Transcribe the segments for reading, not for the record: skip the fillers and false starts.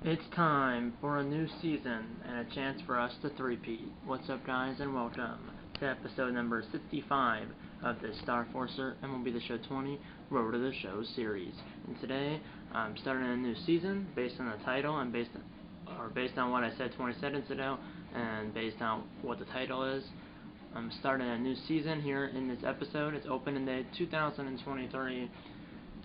It's time for a new season and a chance for us to three-peat. What's up, guys, and welcome to episode number 65 of the Star Forcer MLB The Show 20 Road to the Show series. And today, I'm starting a new season based on the title and based on what I said 20 seconds ago, and based on what the title is. I'm starting a new season here in this episode. It's opening day 2023.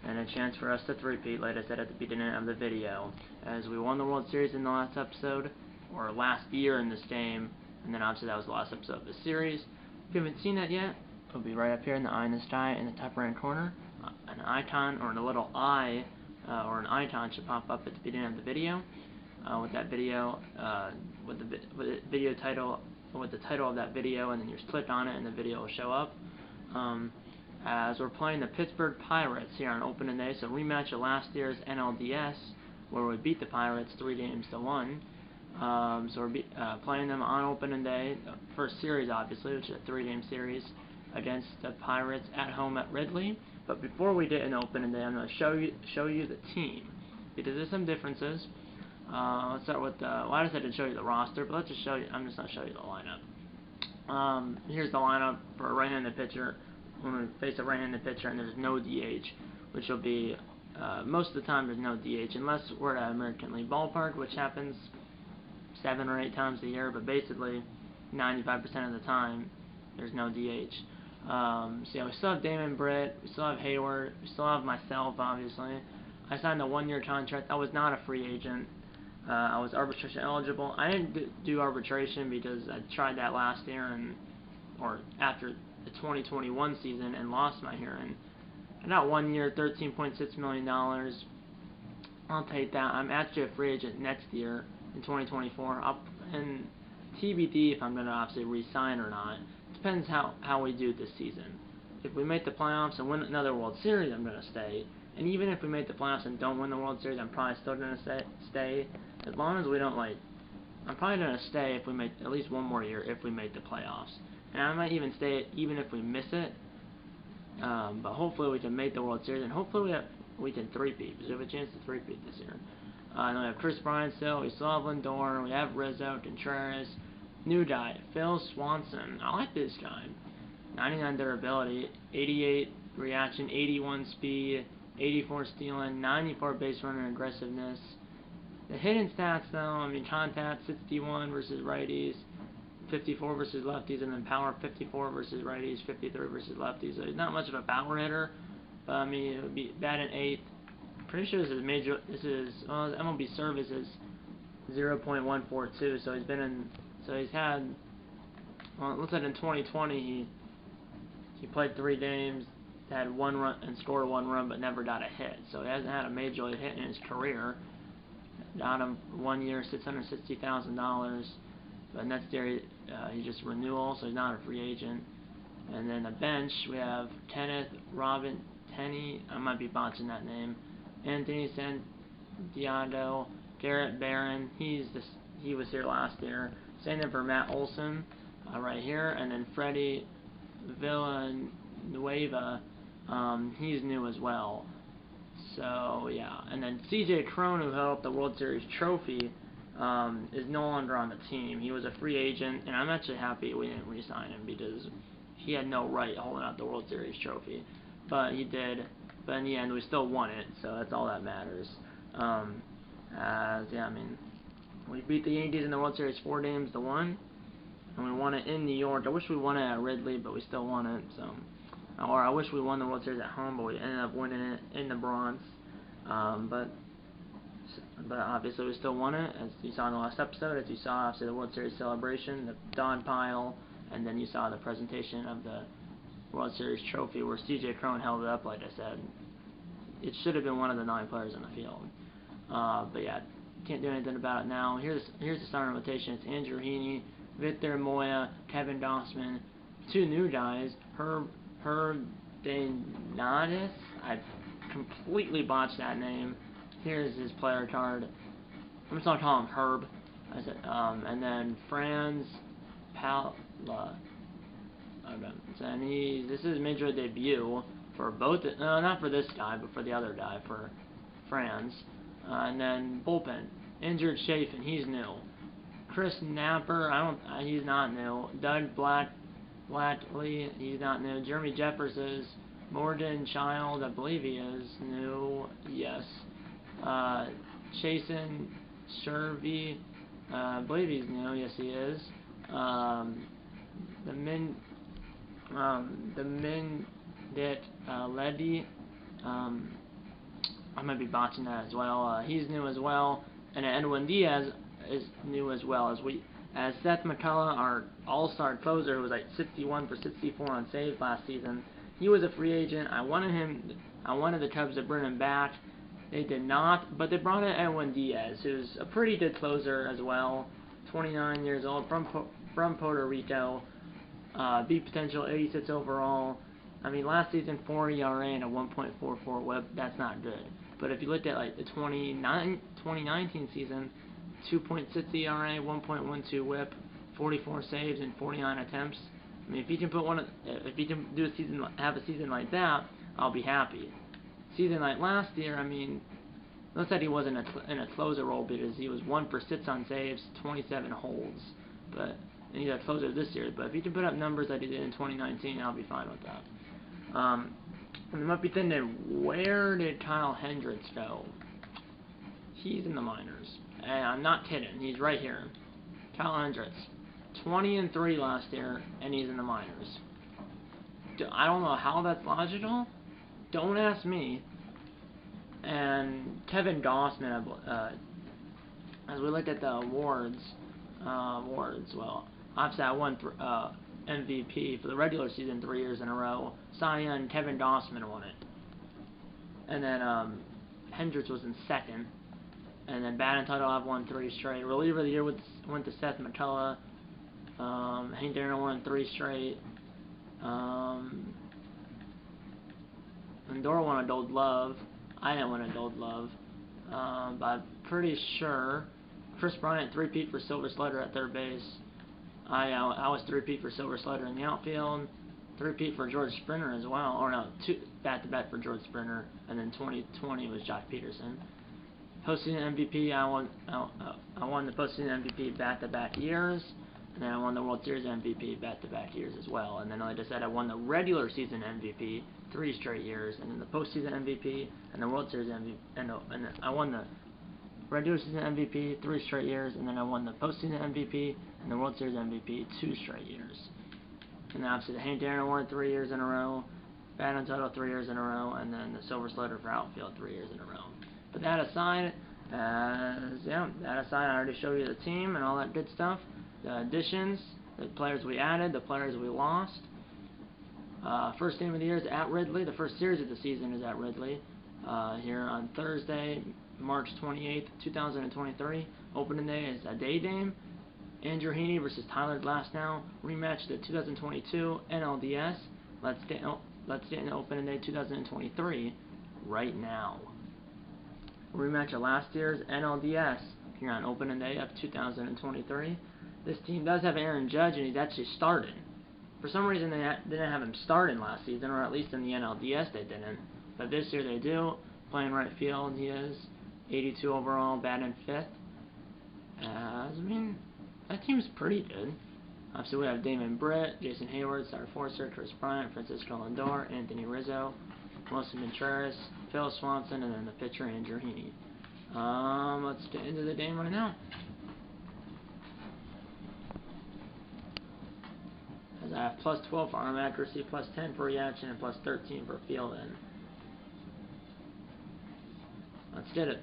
And a chance for us to three-peat, like I said at the beginning of the video, as we won the World Series in the last episode, or last year in this game, and then obviously that was the last episode of the series. If you haven't seen that yet, it'll be right up here in the eye in the sky in the top right corner. An icon, or a little eye, or an icon should pop up at the beginning of the video, with that video, with the video title, with the title of that video, and then you just click on it and the video will show up. As we're playing the Pittsburgh Pirates here on opening day, so rematch of last year's NLDS, where we beat the Pirates 3-1. So we're playing them on opening day, first series obviously, which is a 3-game series against the Pirates at home at Ridley. But before we get an opening day, I'm going to show you the team, because there's some differences. Let's start with well, I just had to show you the roster, but let's just show you. I'm just going to show you the lineup. Here's the lineup for a right-handed pitcher. When we face a right-handed pitcher and there's no DH, which will be, most of the time there's no DH, unless we're at American League Ballpark, which happens 7 or 8 times a year, but basically 95% of the time there's no DH. So yeah, we still have Damon Britt, we still have Hayward, we still have myself, obviously. I signed a 1-year contract. I was not a free agent. I was arbitration eligible. I didn't do arbitration because I tried that last year, or after the 2021 season, and lost my hearing. I got 1 year, $13.6 million. I'll take that. I'm actually a free agent next year in 2024. And TBD if I'm going to obviously re-sign or not. Depends how we do this season. If we make the playoffs and win another World Series, I'm going to stay. And even if we make the playoffs and don't win the World Series, I'm probably still going to stay. As long as we don't, I'm probably going to stay if we make at least one more year if we make the playoffs. And I might even stay even if we miss it. But hopefully we can make the World Series, and hopefully we can three-peat, because we have a chance to three-peat this year. And we have Chris Bryant still, we still have Lindor, we have Rizzo, Contreras, new guy, Phil Swanson. I like this guy. 99 durability, 88 reaction, 81 speed, 84 stealing, 94 base runner aggressiveness. The hitting stats though, I mean contact 61 versus righties, 54 versus lefties, and then power 54 versus righties, 53 versus lefties. So he's not much of a power hitter, but I mean it would be batting 8th. Pretty sure this is MLB service is 0.142. So he's had. Well, it looks like in 2020 he played 3 games, had 1 run and scored 1 run, but never got a hit. So he hasn't had a major league hit in his career. Got him 1 year, $660,000. But next year, he's just renewal, so he's not a free agent. And then the bench, we have Kenneth Robin Tenney, I might be botching that name, Anthony Santiago, Garrett Barron, he was here last year. Same thing for Matt Olson, right here. And then Freddie Villanueva, he's new as well. So yeah, and then CJ Cron, who held up the World Series trophy, is no longer on the team. He was a free agent, and I'm actually happy we didn't re-sign him, because he had no right holding out the World Series trophy. But he did. But in the end, we still won it, so that's all that matters. Yeah, I mean, we beat the Yankees in the World Series 4-1, and we won it in New York. I wish we won it at Ridley, but we still won it. So, or I wish we won the World Series at home, but we ended up winning it in the Bronx. But obviously we still won it, as you saw in the last episode, as you saw after the World Series celebration, the dog pile, and then you saw the presentation of the World Series trophy where CJ Cron held it up, like I said. It should have been one of the 9 players on the field. But yeah, can't do anything about it now. Here's the starting rotation. It's Andrew Heaney, Victor Moya, Kevin Gossman, 2 new guys, Herb Denadis. I completely botched that name. Here's his player card. I'm just gonna call him Herb. And then Franz Pala. Okay. And this is his major league debut for both. Not for this guy, but for the other guy, for Franz. And then bullpen. Injured Chafin, he's new. Chris Napper, he's not new. Doug Blatley, he's not new. Jeremy Jeffers is. Morgan Child, I believe he is new. Yes. Chasen Shervy, I believe he's new. Yes, he is. The Mindit Ledy, I might be botching that as well. He's new as well, and Edwin Diaz is new as well. As Seth McCullough, our all-star closer, who was like 61 for 64 on saves last season. He was a free agent. I wanted the Cubs to bring him back. They did not, but they brought in Edwin Diaz, who's a pretty good closer as well. 29 years old, from Puerto Rico. Beat potential, 86 overall. I mean, last season 4 ERA and a 1.44 WHIP. That's not good. But if you looked at like the 2019 season, 2.6 ERA, 1.12 WHIP, 44 saves and 49 attempts. I mean, if you can have a season like that, I'll be happy. Season like last year, I mean, looks like he wasn't in a closer role because he was 1 for 6 on saves, 27 holds. But and he's a closer this year. But if he can put up numbers that he did in 2019, I'll be fine with that. And you might be thinking, where did Kyle Hendricks go? He's in the minors. And I'm not kidding. He's right here. Kyle Hendricks. 20-3 last year, and he's in the minors. I don't know how that's logical. Don't ask me. And Kevin Gossman, as we look at the awards, well, obviously I won MVP for the regular season 3 years in a row. Cy Young, Kevin Gossman won it. And then Hendricks was in second. And then batting title, I've won 3 straight. Reliever of the year went to Seth McCullough. Hank Aaron won 3 straight. Lindor won a Gold Glove. I didn't win a Gold Glove. But I'm pretty sure Chris Bryant 3-peat for Silver Slugger at third base. I was 3-peat for Silver Slugger in the outfield. 3-peat for George Springer as well. Or no, 2 back-to-back for George Springer. And then 2020 was Jock Peterson. Postseason MVP, I won the postseason MVP back-to-back years. And then I won the World Series MVP back-to-back years as well. And then, like I said, I won the regular season MVP 3 straight years. And then the postseason MVP and the World Series MVP. And I won the regular season MVP 3 straight years. And then I won the postseason MVP and the World Series MVP 2 straight years. And then obviously the Hank Aaron Award 3 years in a row. Batting title 3 years in a row. And then the Silver Slugger for outfield 3 years in a row. But that aside, I already showed you the team and all that good stuff. The additions, the players we added, the players we lost. First game of the year is at Ridley. The first series of the season is at Ridley. Here on Thursday, March 28th, 2023. Opening day is a day game. Andrew Heaney versus Tyler Glasnow. Rematch the 2022 NLDS. Let's get in opening day 2023 right now. Rematch of last year's NLDS here on opening day of 2023. This team does have Aaron Judge, and he's actually starting. For some reason, they didn't have him starting last season, or at least in the NLDS they didn't. But this year they do. Playing right field, he is 82 overall, batting 5th. I mean, that team's pretty good. Obviously, we have Damon Britt, Jason Hayward, Star Forcer, Chris Bryant, Francisco Lindor, Anthony Rizzo, Wilson Contreras, Phil Swanson, and then the pitcher Andrew Heaney. Let's get into the game right now. As I have plus 12 for arm accuracy, plus 10 for reaction, and plus 13 for fielding. Let's get it.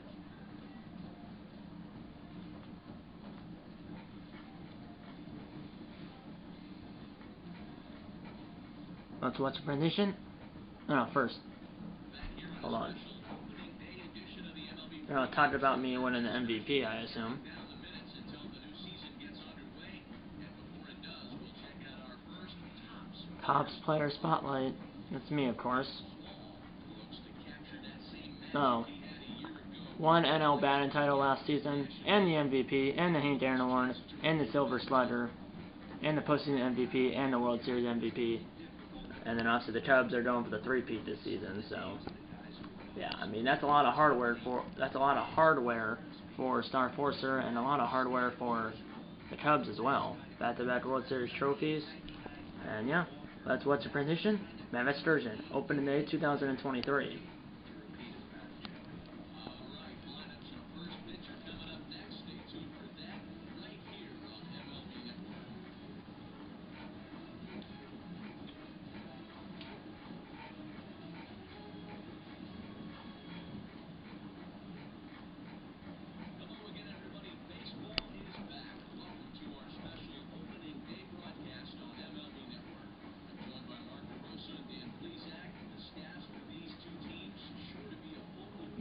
Let's watch the presentation. No, first. Hold on. They're going to talk about me winning the MVP, I assume. Tops player spotlight. That's me, of course. Oh. Won NL batting title last season, and the MVP, and the Hank Aaron Award, and the Silver Slugger, and the postseason MVP, and the World Series MVP. And then obviously the Cubs are going for the 3-peat this season, so yeah, I mean that's a lot of hardware for Star Forcer and a lot of hardware for the Cubs as well. Back-to-back World Series trophies. And yeah, that's What's Your Prediction? Mammoth Sturgeon, open in May 2023.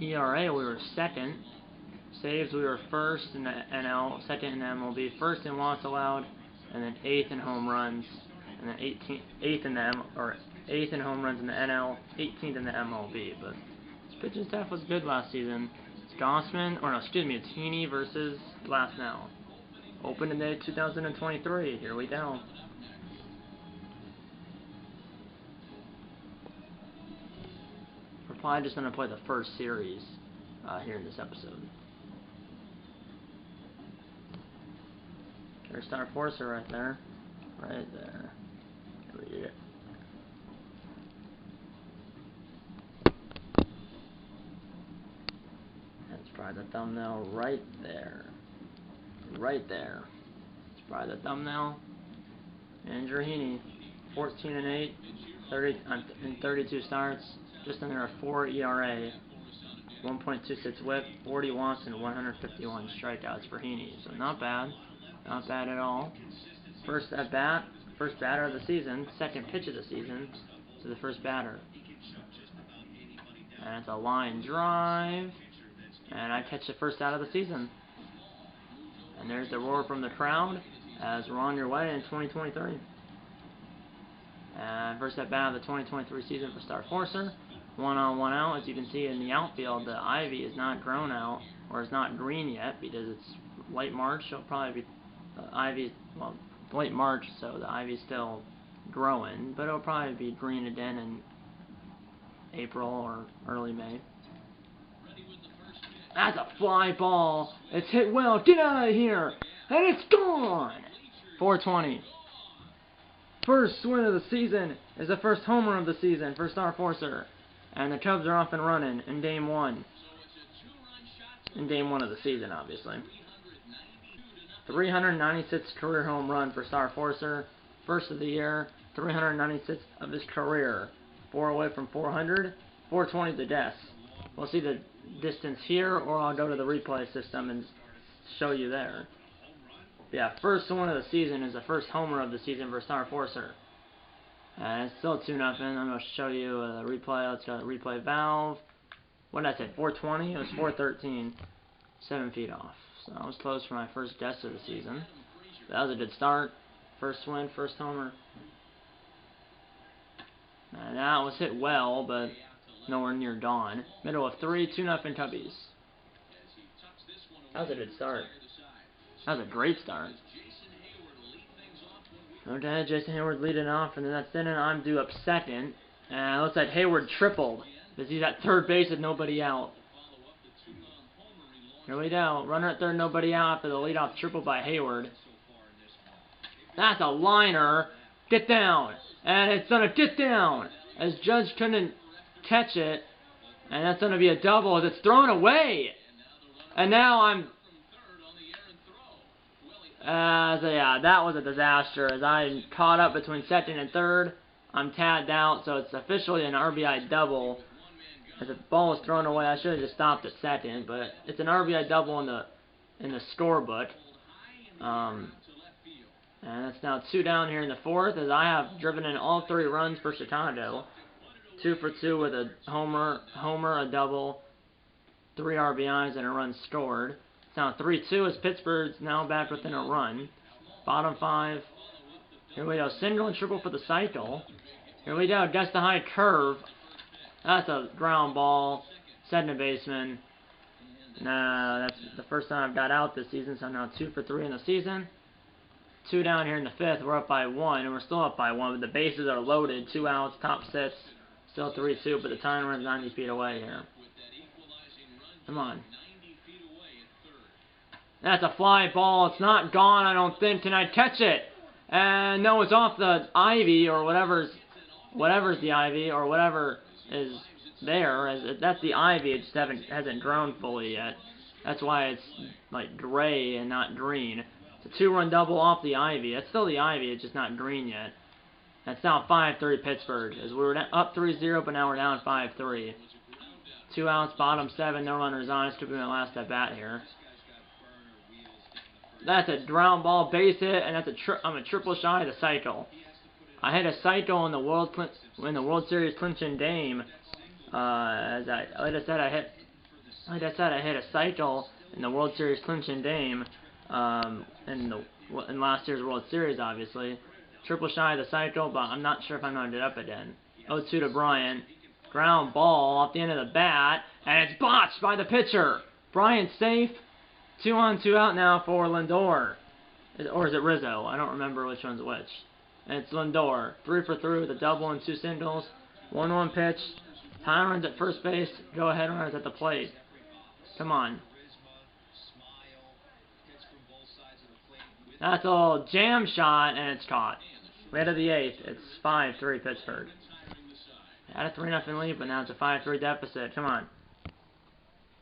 ERA, we were second. Saves, we were first in the NL, second in the MLB, first in walks allowed, and then 8th in home runs, and then 8th in the eighth in home runs in the NL, 18th in the MLB. But this pitching staff was good last season. It's it's Heaney versus Glasnow. Open in May 2023. Here we go. We're probably just going to play the first series here in this episode. There's Star Forcer right there. Right there. Read it. That's probably the thumbnail right there. Right there. That's probably the thumbnail. And Heaney, 14-8, 32 starts, just under a 4 ERA, 1.26 WHIP, 40 walks, and 151 strikeouts for Heaney. So not bad. Not bad at all. First at bat, first batter of the season, second pitch of the season to the first batter. And it's a line drive. And I catch the first out of the season. And there's the roar from the crowd as we're on your way in 2023. And first at bat of the 2023 season for Star Forcer. 1 on, 1 out. As you can see in the outfield, the ivy is not grown out, or is not green yet because it's late March. It'll probably be late March, so the ivy's still growing, but it'll probably be green again in April or early May. That's a fly ball. It's hit well. Get out of here. And it's gone. 420. First win of the season is the first homer of the season for Star Forcer. And the Cubs are off and running in Game 1. In Game 1 of the season, obviously. 396th career home run for Star Forcer. First of the year. 396th of his career. 4 away from 400. 420 the death. We'll see the distance here, or I'll go to the replay system and show you there. Yeah, first one of the season is the first homer of the season for Star Forcer. And it's still 2-0. I'm going to show you the replay. Let's go to replay valve. What did I say? 420? It was 413. 7 feet off. So I was close for my first guess of the season. That was a good start. First win, first homer. And that was hit well, but nowhere near dawn. Middle of 3, 2-0 Cubbies. That was a good start. That was a great start. Okay, Jason Hayward leading off, and then that's in, and I'm due up second. And it looks like Hayward tripled, because he's at third base with nobody out. Here we go. Runner at third, nobody out after the leadoff triple by Hayward. That's a liner. Get down. And it's going to get down, as Judge couldn't catch it. And that's going to be a double as it's thrown away. And now I'm... so yeah, that was a disaster as I caught up between second and third. I'm tagged out, so it's officially an RBI double. As the ball was thrown away, I should have just stopped at second, but it's an RBI double in the scorebook. And it's now 2 down here in the fourth, as I have driven in all 3 runs for Chicago. 2 for 2 with a homer, a double, 3 RBIs, and a run scored. It's now 3-2 as Pittsburgh's now back within a run. Bottom 5. Here we go. Single and triple for the cycle. Here we go. Gets the high curve. That's a ground ball. Second baseman. Nah, that's the first time I've got out this season, so I'm now 2 for 3 in the season. 2 down here in the fifth. We're up by 1, and we're still up by 1, but the bases are loaded. 2 outs, top 6. Still 3-2, but the time runs 90 feet away here. Come on. That's a fly ball. It's not gone, I don't think. Can I catch it? And no, it's off the ivy or whatever's the ivy or whatever is there. That's the ivy. It just hasn't grown fully yet. That's why it's like gray and not green. It's a 2-run double off the ivy. That's still the ivy. It's just not green yet. That's now 5-3 Pittsburgh. As we were up 3-0, but now we're down 5-3. 2 outs, bottom 7, no runners on. This could be my last at bat here. That's a ground ball, base hit, and I'm a triple shy of the cycle. I hit a cycle in the World Series clinching game. Like I said, I hit a cycle in the World Series clinching game. In last year's World Series, obviously. Triple shy of the cycle, but I'm not sure if I'm going to get up again. 0-2 to Bryant. Ground ball off the end of the bat, and it's botched by the pitcher. Bryant's safe. 2 on, 2 out now for Lindor. Or is it Rizzo? I don't remember which one's which. And it's Lindor. 3 for 3 with a double and 2 singles. 1-1 pitch. Time runs at first base. Go ahead runners at the plate. Come on. That's a little jam shot, and it's caught. We head to the 8th. It's 5-3 Pittsburgh. Had a 3-0 lead, but now it's a 5-3 deficit. Come on.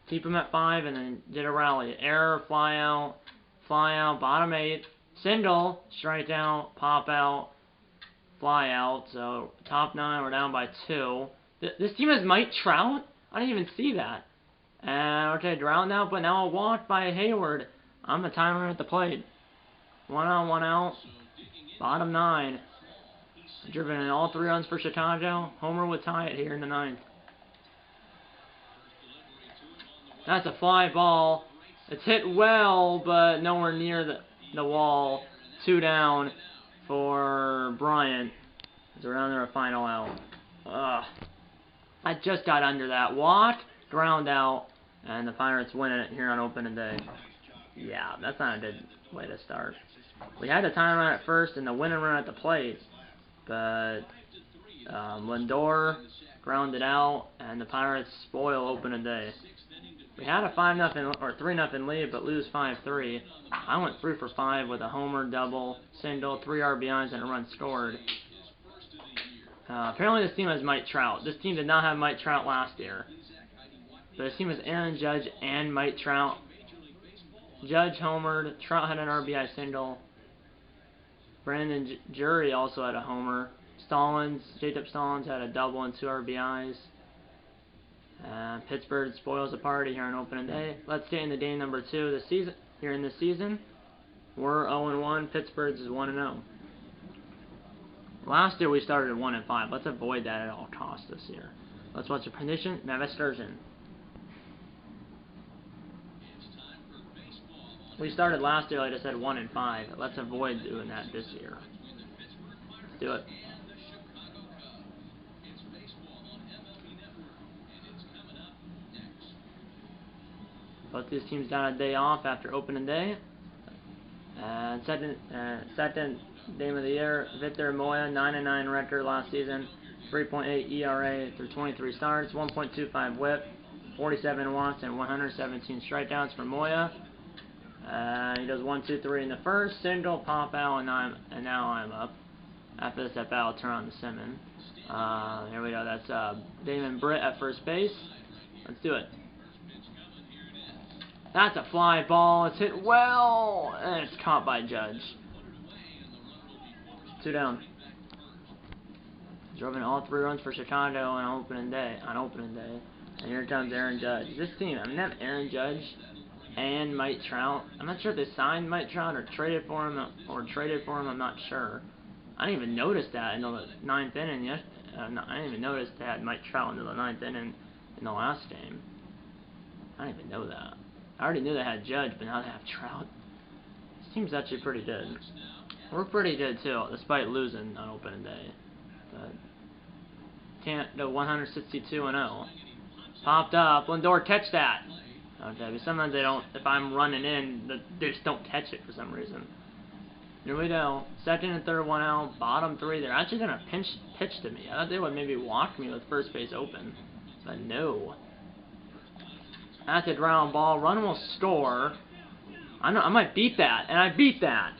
Keep them at 5 and then get a rally. Error, fly out, bottom 8. Single, strike out, pop out, fly out. So top 9, we're down by 2. This team has Mike Trout? I didn't even see that. And okay, ground out, but now a walk by Hayward. I'm the timer at the plate. 1 on, 1 out. Bottom 9. Driven in all 3 runs for Chicago. Homer would tie it here in the 9th. That's a fly ball. It's hit well, but nowhere near the wall. 2 down for Bryant. As we're down there a final out. I just got under that. Walk, ground out, and the Pirates winning it here on opening day. Yeah, that's not a good way to start. We had the time run at first and the winning run at the plate, but Lindor grounded out, and the Pirates spoil opening day. We had a 5-0 or 3-0 lead, but lose 5-3. I went 3 for 5 with a homer, double, single, 3 RBIs, and a run scored. Apparently this team has Mike Trout. This team did not have Mike Trout last year. But this team has Aaron Judge and Mike Trout. Judge homered. Trout had an RBI single. Brandon Jury also had a homer. Jacob Stallings had a double and 2 RBIs. Pittsburgh spoils the party here on opening day. Let's get into game number 2 of the season. Here in this season, we're 0-1. Pittsburgh's is 1-0. Last year we started at 1-5. Let's avoid that at all costs this year. Let's watch a prediction. Now excursion. We started last year, like I said, 1-5. Let's avoid doing that this year. Let's do it. Both these teams got a day off after opening day. Second game of the year, Victor Moya, 9-9 record last season, 3.8 ERA through 23 starts, 1.25 WHIP, 47 walks, and 117 strikeouts for Moya. He does 1, 2, 3 in the first, single, pop out, and now I'm up. After this at bat, I'll turn on the Simmons. Here we go. That's Damon Britt at first base. Let's do it. That's a fly ball. It's hit well, and it's caught by Judge. 2 down. Drove in all 3 runs for Chicago on opening day. And here comes Aaron Judge. This team, I mean, they have Aaron Judge and Mike Trout. I'm not sure if they signed Mike Trout or traded for him. I'm not sure. I didn't even notice that until the 9th inning. I didn't even notice they had Mike Trout until the 9th inning in the last game. I didn't even know that. I already knew they had Judge, but now they have Trout. This team's actually pretty good. We're pretty good too, despite losing on opening day. But can't go 162-0. Popped up. Lindor, catch that. Okay, but sometimes they don't. If I'm running in, they just don't catch it for some reason. Here we go. Second and third, 1 out. Bottom 3. They're actually gonna pitch to me. I thought they would maybe walk me with first base open, but no. That's a ground ball. Run will score. I know I might beat that, and I beat that.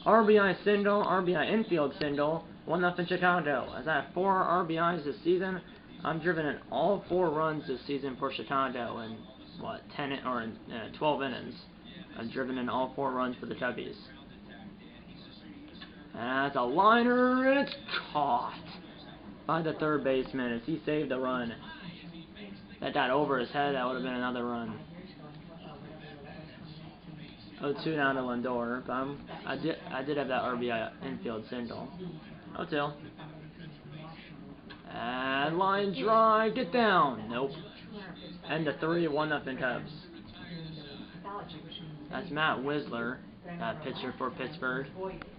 RBI single, RBI infield single, 1-0 Chicago. As I have 4 RBIs this season, I'm driven in all 4 runs this season for Chicago in what 12 innings. I've driven in all 4 runs for the Cubbies. And that's a liner, and it's caught by the third baseman as he saved the run. That got over his head, that would have been another run. 0-2 down to Lindor, but I did have that RBI infield single. 0-2. And line drive, get down. Nope. End of 3, 1-0 Cubs. That's Matt Wisler, that pitcher for Pittsburgh.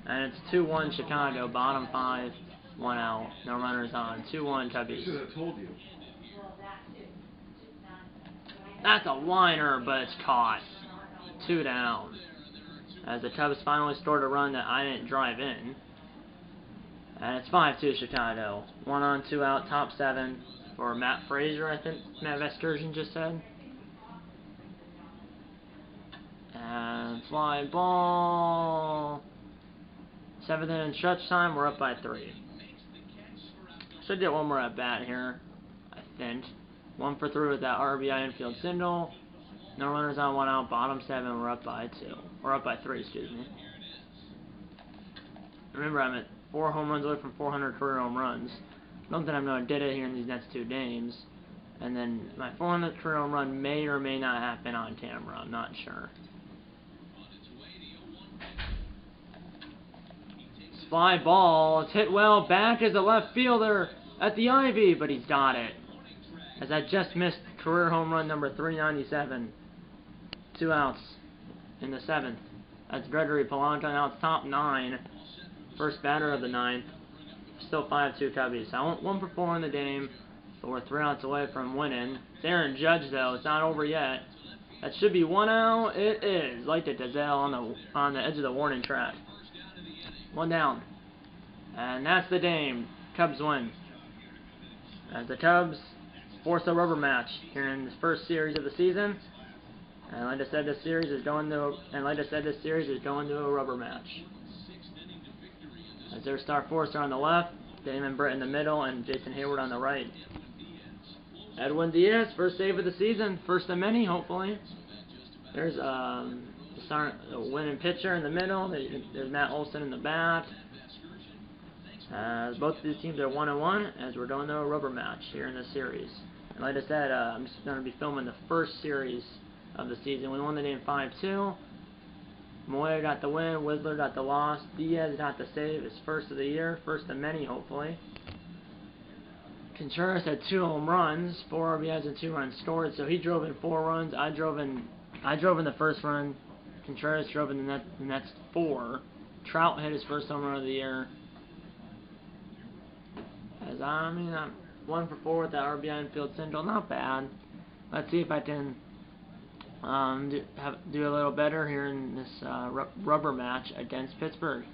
And it's 2-1 Chicago, bottom 5, 1 out, no runners on. 2-1 Cubbies. Should have told you. That's a liner, but it's caught. 2 down. As the Cubs finally scored a run that I didn't drive in. And it's 5-2 Chicago. 1 on, 2 out, top 7 for Matt Frazier, I think Matt Vescursion just said. And fly ball. 7th inning stretch time, we're up by 3. Should get one more at bat here, I think. 1 for 3 with that RBI infield single. No runners on, 1 out, bottom 7, we're up by 2. We're up by 3, excuse me. Remember, I'm at 4 home runs away from 400 career home runs. Don't think I'm going to get it here in these next 2 games. And then my 400th career home run may or may not happen on camera, I'm not sure. Fly ball, it's hit well, back as a left fielder at the Ivy, but he's got it. As I just missed career home run number 397. 2 outs in the 7th. That's Gregory Polanco, now it's top 9. First batter of the 9th. Still 5-2 Cubbies. I went 1 for 4 in the game, but we're 3 outs away from winning. It's Aaron Judge though, it's not over yet. That should be 1 out, it is. Like the Gazelle on the edge of the warning track. 1 down. And that's the game. Cubs win. As the Cubs force a rubber match here in this first series of the season. And like I said, this series is going to a rubber match. As their star forcer on the left, Damon Britt in the middle, and Jason Hayward on the right. Edwin Diaz, first save of the season, first of many, hopefully. There's the winning pitcher in the middle. There's Matt Olson in the bat. Both of these teams are 1-1 as we're going to a rubber match here in this series. And like I said, I'm just going to be filming the first series of the season. We won the game 5-2. Moya got the win, Wisler got the loss, Diaz got the save, his first of the year, first of many hopefully. Contreras had 2 home runs, 4 RBIs and 2 runs scored, so he drove in 4 runs. I drove in the first run. Contreras drove in the next 4. Trout hit his first home run of the year. As I'm 1 for 4 with that RBI infield single, not bad. Let's see if I can do a little better here in this rubber match against Pittsburgh.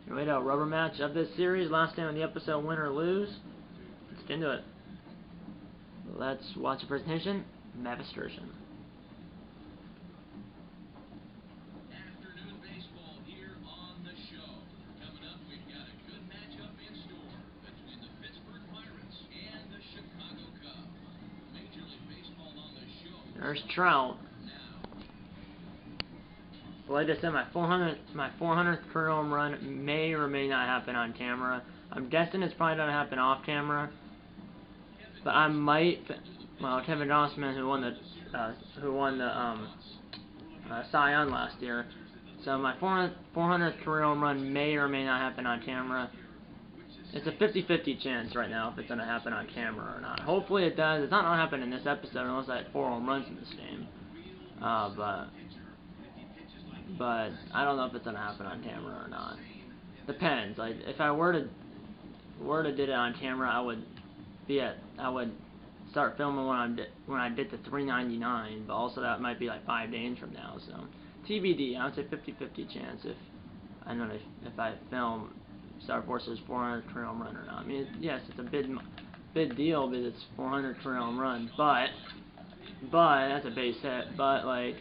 Here we go, rubber match of this series. Last time in the episode, win or lose. Let's get into it. Let's watch the presentation. Matt Vescursion. There's Trout. Like I said, my 400th career home run may or may not happen on camera. I'm guessing it's probably gonna happen off camera, but I might. Well, Kevin Gossman, who won the Cy Young last year. So my 400th career home run may or may not happen on camera. It's a 50-50 chance right now if it's going to happen on camera or not. Hopefully it does. It's not going to happen in this episode unless I had 4 home runs in this game. But I don't know if it's going to happen on camera or not. Depends. Like if I were to did it on camera, I would start filming when I did the 399. But also that might be like 5 days from now. So TBD. I would say 50-50 chance if I film Star Force's 400 career home run or not. I mean, yes, it's a big deal because it's 400 career home run, but that's a base hit. But like,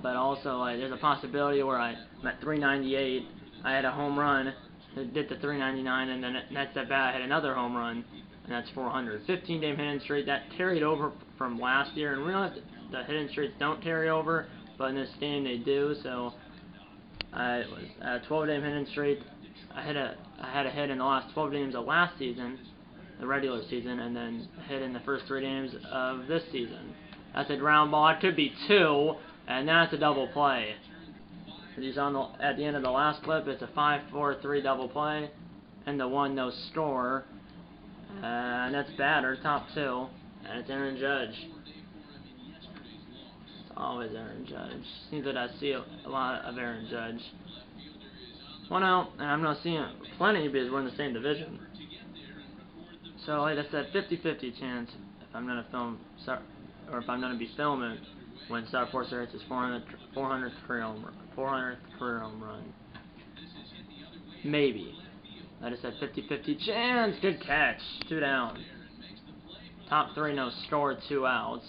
but also like there's a possibility where I'm at 398. I had a home run, it did to 399, and then next at bat I had another home run, and that's 400. 15-game hitting streak that carried over from last year, and realized the hitting streaks don't carry over, but in this game they do. So I was at a 12-game hitting streak. I had a hit in the last 12 games of last season, the regular season, and then hit in the first 3 games of this season. That's a ground ball. It could be 2, and that's a double play. He's on at the end of the last clip. It's a 5-4-3 double play, and the 1 no score. And that's batter, top 2, and it's Aaron Judge. It's always Aaron Judge. Seems that I see a lot of Aaron Judge. 1 out, and I'm not seeing plenty because we're in the same division. So, like I said, 50-50 chance if I'm gonna film, or if I'm gonna be filming when Star Forcer hits his 400th career home run. Maybe. Like I said, 50-50 chance. Good catch. 2 down. Top 3 no score, 2 outs.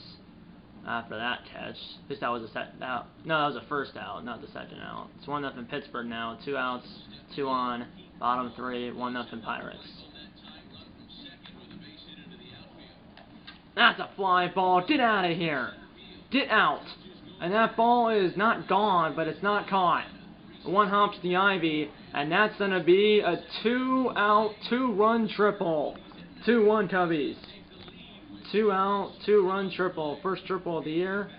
After that catch, at least that was a second out. No, that was the first out, not the second out. It's 1-0 Pittsburgh now. 2 outs, 2 on. Bottom 3, 1-0 Pirates. That's a fly ball. Get out of here. Get out. And that ball is not gone, but it's not caught. 1 hops the ivy, and that's going to be a 2-out, 2-run triple. 2-1 Cubbies. 2 out, 2-run triple. First triple of the year.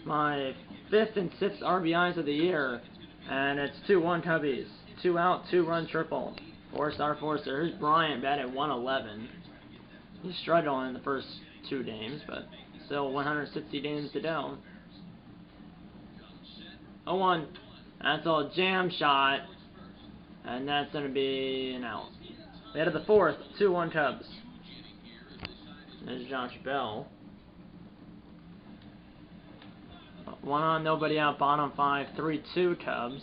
My 5th and 6th RBIs of the year. And it's 2-1 Cubbies. 2 out, 2-run triple. 4-star Forcer. Here's Bryant batting 111. He's struggling in the first 2 games, but still 160 games to go. 0-1. That's a jam shot. And that's going to be an out. We head to the 4th. 2-1 Cubs. There's Josh Bell. 1 on, nobody out, bottom 5, 3-2 Cubs.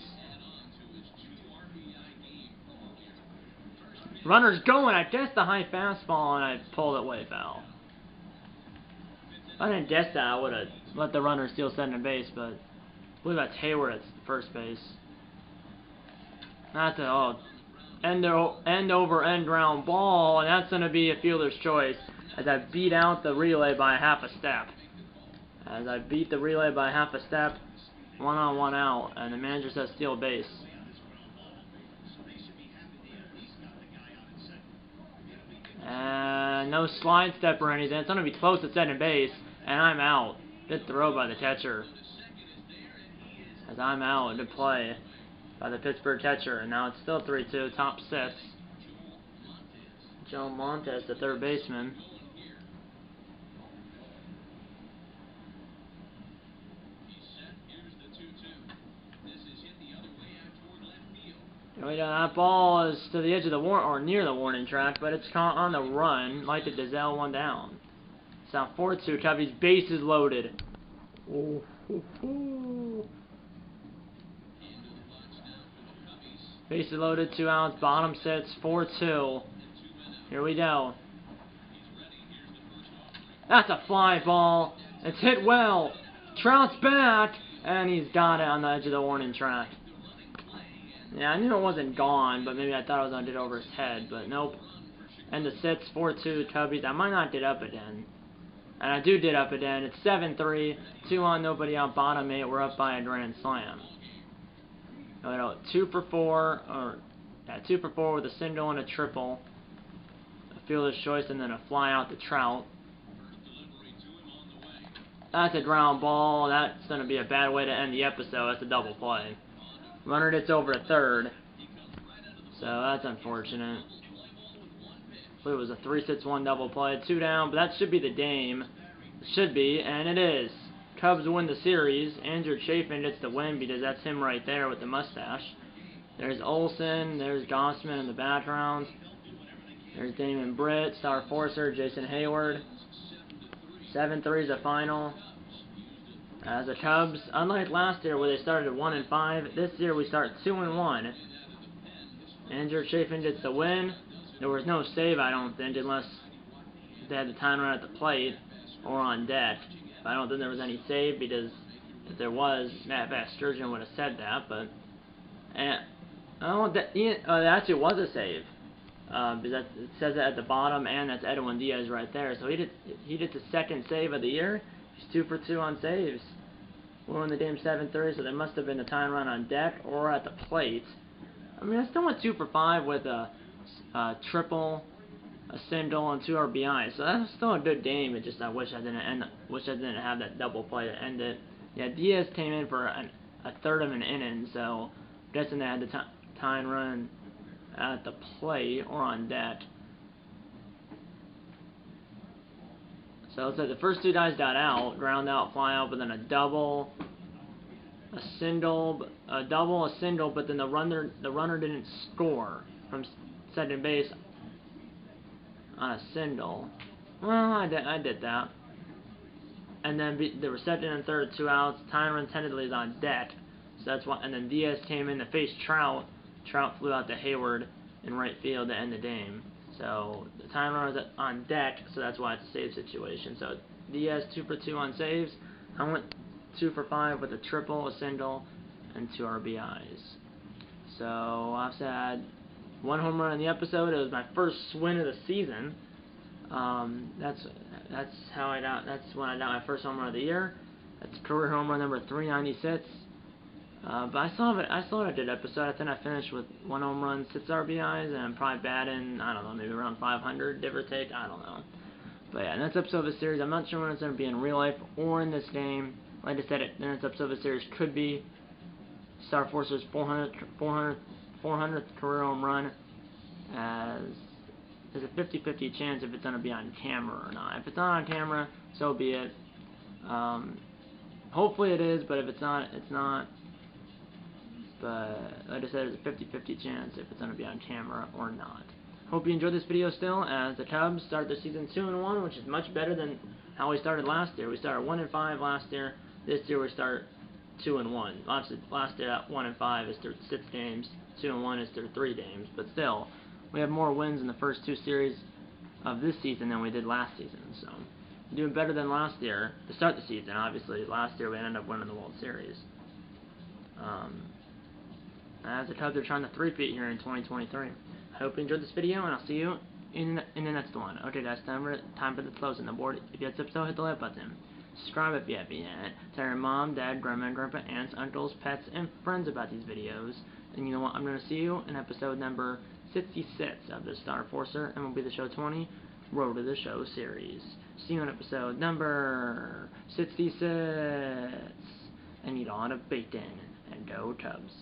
Runner's going, I guessed the high fastball and I pulled it way foul. If I didn't guess that, I would have let the runner steal second base, but I believe that's Hayward at first base. That's a end over end ground ball, and that's going to be a fielder's choice. As I beat out the relay by half a step. As I beat the relay by half a step, 1 on, 1 out, and the manager says steal base. And no slide step or anything. It's going to be close to second base, and I'm out. Good throw by the catcher. As I'm out, good play by the Pittsburgh catcher, and now it's still 3-2, top 6. Joe Montes, the third baseman. That ball is to the edge of the or near the warning track, but it's caught on the run, like the Dazelle 1 down. It's now 4-2. Cubbies, bases loaded. Ooh, ooh, ooh. Bases loaded, 2 outs, bottom 6, 4-2. Here we go. That's a fly ball. It's hit well. Trout's back, and he's got it on the edge of the warning track. Yeah, I knew it wasn't gone, but maybe I thought it was going to get over his head, but nope. And the 6, 4-2 Cubbies. I might not get up again. And I do get up again. It's 7-3, 2 on, nobody out, bottom 8. We're up by a grand slam. 2 for 4, 2 for 4 with a single and a triple. A fielder's choice, and then a fly out to Trout. That's a ground ball. That's going to be a bad way to end the episode. That's a double play. Runner gets over to third. So that's unfortunate. It was a 3-6-1 double play. 2 down, but that should be the game. It should be, and it is. Cubs win the series. Andrew Chafin gets the win because that's him right there with the mustache. There's Olsen. There's Gossman in the background. There's Damon Britt, Star Forcer, Jason Hayward. 7-3 is the final. As the Cubs, unlike last year where they started 1-5, this year we start 2-1. Andrew Chafin gets the win. There was no save, I don't think, unless they had the timer at the plate or on deck. But I don't think there was any save because if there was, Matt Vasgersian would have said that, but that actually was a save. Because it says it at the bottom, and that's Edwin Diaz right there. So he did the second save of the year. He's 2 for 2 on saves. We won the game 7-3, so there must have been a time run on deck or at the plate. I mean, I still went 2 for 5 with a triple, a single, and 2 RBIs. So that's still a good game. It just I wish I didn't have that double play to end it. Yeah, Diaz came in for a third of an inning, so I'm guessing they had the time run at the plate or on deck. So it said the first 2 guys got out, ground out, fly out, but then a double, a single, but then the runner didn't score from second base on a single. Well, I did that. And then there were second and third, 2 outs. Time run tentatively is on deck, so that's why. And then Diaz came in to face Trout. Trout flew out to Hayward in right field to end the game. So the time run was on deck, so that's why it's a save situation. So Diaz 2 for 2 on saves. I went 2 for 5 with a triple, a single, and 2 RBIs. So I've had 1 home run in the episode. It was my first win of the season. That's when I got my first home run of the year. That's career home run number 396. But I still had a good episode. I think I finished with 1 home run, 6 RBIs, and I'm probably batting, I don't know, maybe around 500, give or take. I don't know. But yeah, next episode of the series, I'm not sure when it's going to be in real life or in this game. Like I said, the next episode of the series could be Star Force's 400th career home run, as there's a 50-50 chance if it's going to be on camera or not. If it's not on camera, so be it. Hopefully it is, but if it's not, it's not. But like I said, there's a 50-50 chance if it's going to be on camera or not. Hope you enjoyed this video still, as the Cubs start their season 2-1, which is much better than how we started last year. We started 1-5 last year. This year we start 2-1. Last year at 1-5 is through 6 games. 2-1 is through 3 games. But still, we have more wins in the first 2 series of this season than we did last season. So doing better than last year to start the season. Obviously, last year we ended up winning the World Series. As the Cubs are trying to three-peat here in 2023. I hope you enjoyed this video, and I'll see you in the next one. Okay, guys, time for the closing. The board. If you had so, hit the like button. Subscribe if you haven't yet. Tell your mom, dad, grandma, grandpa, aunts, uncles, pets, and friends about these videos. And you know what? I'm going to see you in episode number 66 of the Star Forcer, and will be the show 20, Road to the Show series. See you in episode number 66. And eat a lot of bacon, and go Cubs.